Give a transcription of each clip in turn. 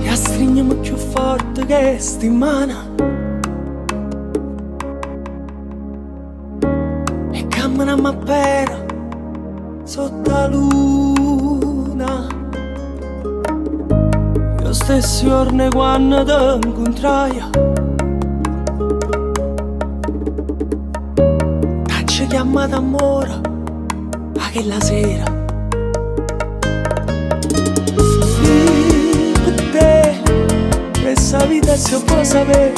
E stringiamo più forte che sti mano e camminiamo a pera sotto la luna. Io stessi giorni quando ti incontrai t'ho chiamato amore a che la sera. Questa vita se può sapere,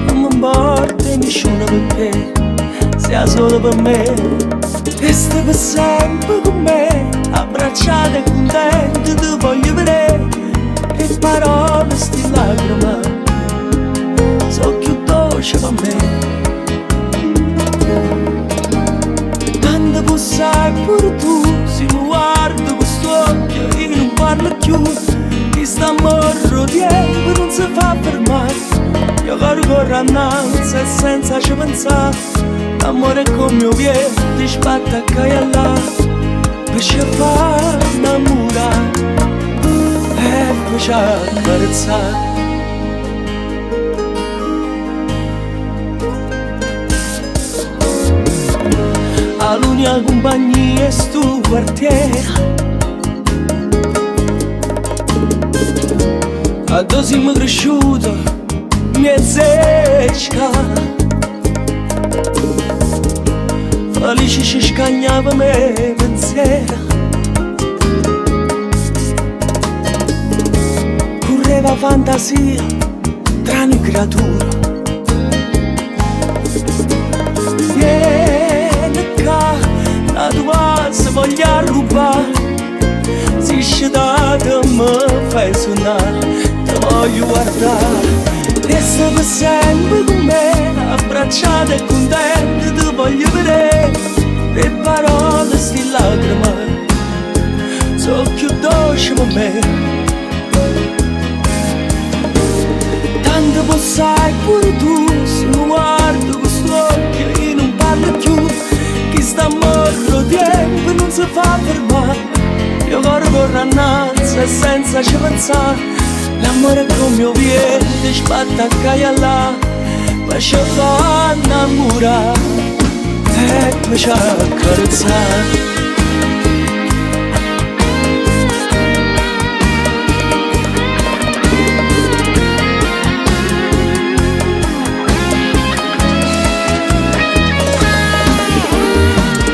non mi importa nessuno perché sia solo per me. E stai per sempre con me, abbracciata e contenta, ti voglio vedere. E parole sti lacrime sono più dolci per me. Quando pussai pure tu, se mi guardo questo occhio e non parlo più. Questo amore tempo non si fa fermare. Io corro annanzi e senza ci pensare. L'amore è come mio piede, ti sbatte a cagliare per ci far innamorare e poi ci accarezzare. L'unica compagnia è sto quartiere. Quando siamo cresciuti mi è zecca, felice ci scagnava me pensiero. Correva fantasia tra noi creature. Vieni qua, la tua se voglia rubare. Si scedata mi fai suonare, voglio guardare. Resta per sempre con me, abbracciata e contenta, ti voglio vedere. Le parole sti lacrime sono più dolci per me. Tanto possai pure tu, se mi guardo questo occhio e non parlo più. Che sta morto tempo non si fa fermare. Io corro annanzi e senza ci pensare. L'amore è come mio piede, ti sbatte a cagliare poi ci fa innamorare e poi ci accarezzare.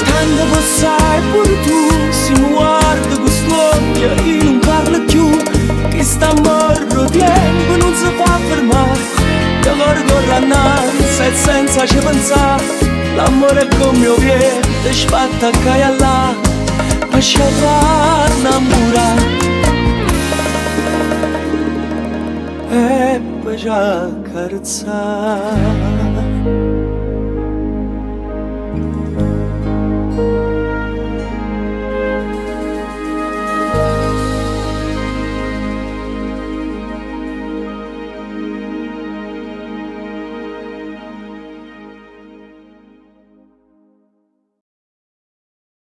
Tanto possai pure tu, se mi guardo questo occhio e non parlo più. Che sta morto tempo non si fa fermare. Io corro annanzi e senza ci pensare. L'amore è come mio piede, ti sbatte a cagliare poi ci fa innamorare e poi ci accarezzare.